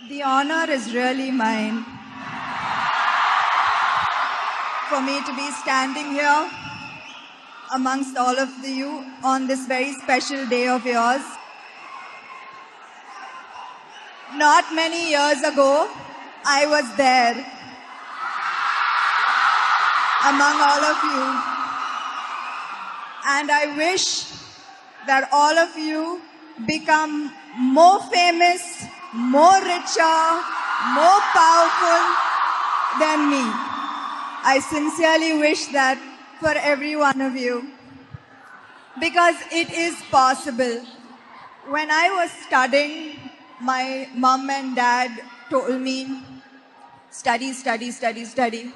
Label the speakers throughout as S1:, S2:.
S1: The honor is really mine for me to be standing here amongst all of you on this very special day of yours. Not many years ago, I was there among all of you. And I wish that all of you become more famous, more richer, more powerful than me. I sincerely wish that for every one of you, because it is possible. When I was studying, my mom and dad told me, study, study, study, study.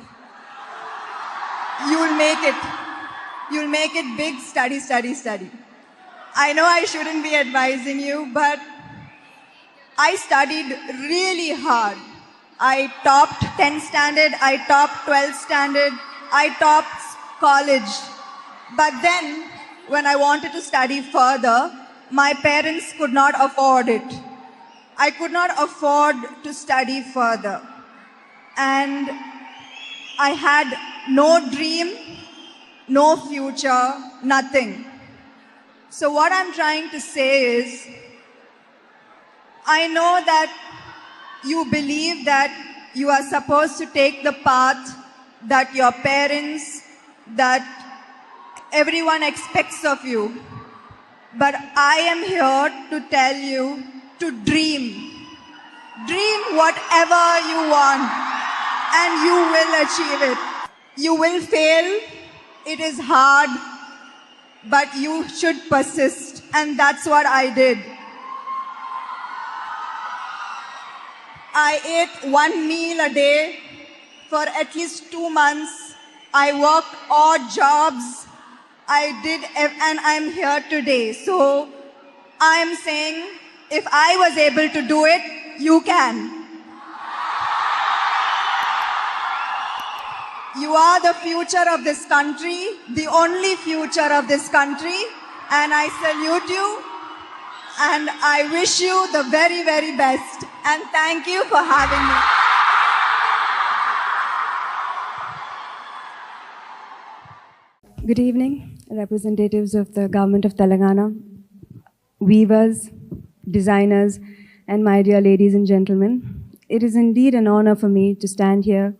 S1: You'll make it. You'll make it big, study, study, study. I know I shouldn't be advising you, but I studied really hard. I topped 10th standard, I topped 12th standard, I topped college. But then, when I wanted to study further, my parents could not afford it. I could not afford to study further. And I had no dream, no future, nothing. So what I'm trying to say is, I know that you believe that you are supposed to take the path that your parents, that everyone expects of you. But I am here to tell you to dream. Dream whatever you want and you will achieve it. You will fail. It is hard, but you should persist. And that's what I did. I ate one meal a day for at least 2 months. I worked odd jobs. And I'm here today. So I'm saying, if I was able to do it, you can. You are the future of this country, the only future of this country, and I salute you, and I wish you the very, very best. And thank you for having me.
S2: Good evening, representatives of the Government of Telangana, weavers, designers, and my dear ladies and gentlemen. It is indeed an honor for me to stand here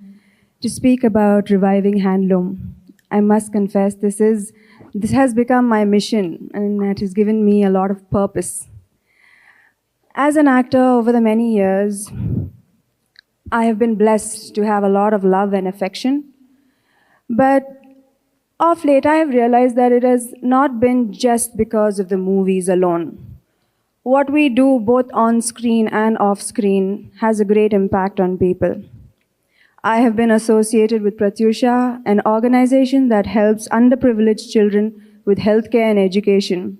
S2: to speak about reviving handloom. I must confess, this has become my mission, and it has given me a lot of purpose. As an actor over the many years, I have been blessed to have a lot of love and affection. But of late, I have realized that it has not been just because of the movies alone. What we do both on screen and off screen has a great impact on people. I have been associated with Pratyusha, an organization that helps underprivileged children with healthcare and education.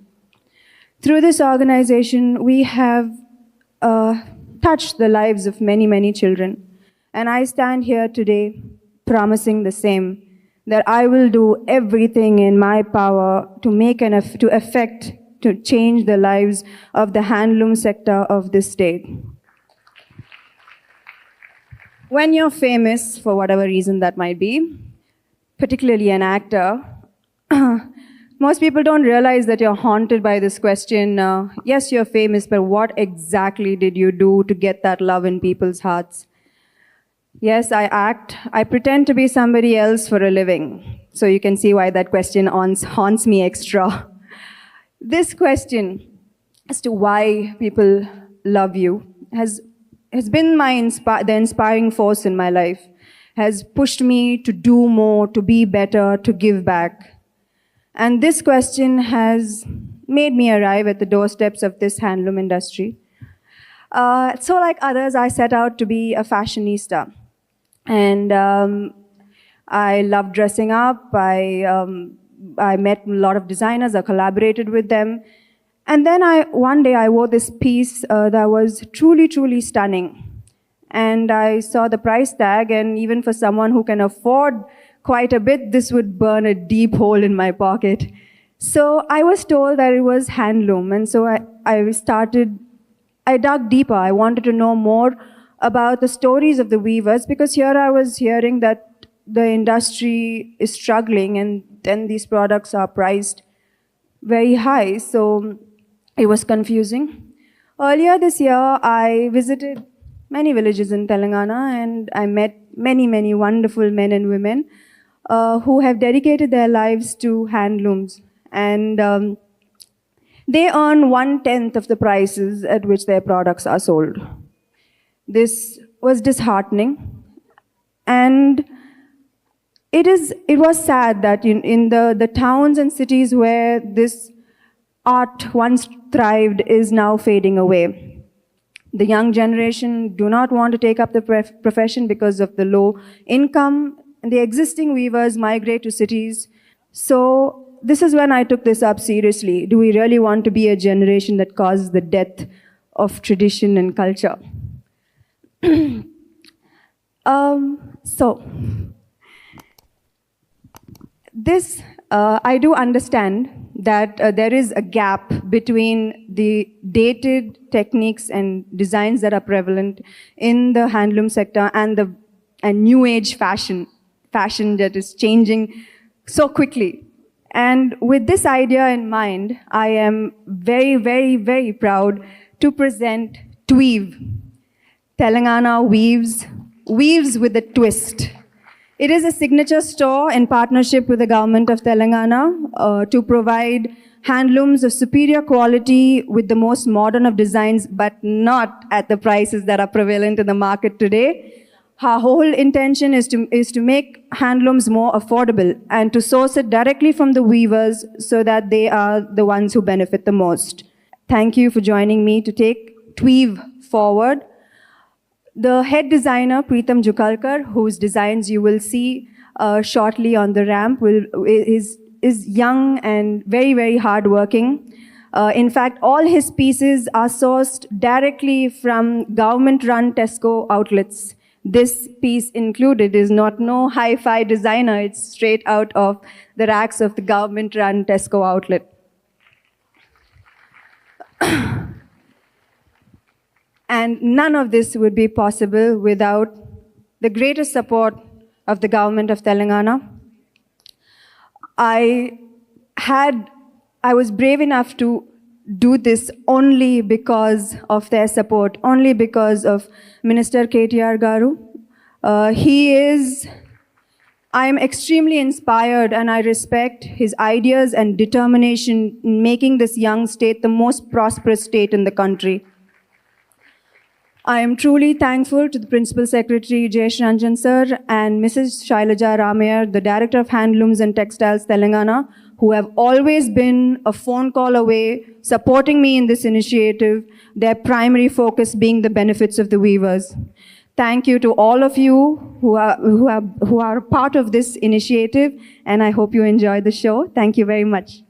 S2: Through this organization, we have touched the lives of many, many children. And I stand here today promising the same, that I will do everything in my power to change the lives of the handloom sector of this state. When you're famous, for whatever reason that might be, particularly an actor, most people don't realize that you're haunted by this question, yes, you're famous, but what exactly did you do to get that love in people's hearts? Yes, I act. I pretend to be somebody else for a living. So you can see why that question haunts me extra. This question as to why people love you has been the inspiring force in my life, has pushed me to do more, to be better, to give back. And this question has made me arrive at the doorsteps of this handloom industry. So like others, I set out to be a fashionista. And I love dressing up. I met a lot of designers, I collaborated with them. And then one day I wore this piece that was truly, truly stunning. And I saw the price tag, and even for someone who can afford quite a bit, this would burn a deep hole in my pocket. So I was told that it was handloom, and so I dug deeper. I wanted to know more about the stories of the weavers, because here I was hearing that the industry is struggling and then these products are priced very high, so it was confusing. Earlier this year, I visited many villages in Telangana and I met many, many wonderful men and women who have dedicated their lives to handlooms. And they earn 1/10 of the prices at which their products are sold. This was disheartening. And it was sad that in the towns and cities where this art once thrived is now fading away. The young generation do not want to take up the profession because of the low income, and the existing weavers migrate to cities. So this is when I took this up seriously. Do we really want to be a generation that causes the death of tradition and culture? I do understand that there is a gap between the dated techniques and designs that are prevalent in the handloom sector and new age fashion that is changing so quickly. And with this idea in mind, I am very, very, very proud to present Tweave. Telangana weaves with a twist. It is a signature store in partnership with the government of Telangana to provide handlooms of superior quality with the most modern of designs, but not at the prices that are prevalent in the market today. Our whole intention is to make handlooms more affordable and to source it directly from the weavers so that they are the ones who benefit the most. Thank you for joining me to take Tweave forward. The head designer, Preetham Jukalkar, whose designs you will see shortly on the ramp, is young and very, very hardworking. In fact, all his pieces are sourced directly from government-run Tesco outlets. This piece included is not no hi-fi designer, it's straight out of the racks of the government-run Tesco outlet. And none of this would be possible without the greatest support of the government of Telangana. I was brave enough to do this only because of their support, only because of Minister KTR Garu. I am extremely inspired and I respect his ideas and determination in making this young state the most prosperous state in the country. I am truly thankful to the Principal Secretary Jayesh Ranjan Sir and Mrs. Shailaja Ramayar, the Director of Handlooms and Textiles Telangana, who have always been a phone call away, supporting me in this initiative, their primary focus being the benefits of the weavers. Thank you to all of you who are part of this initiative, and I hope you enjoy the show. Thank you very much.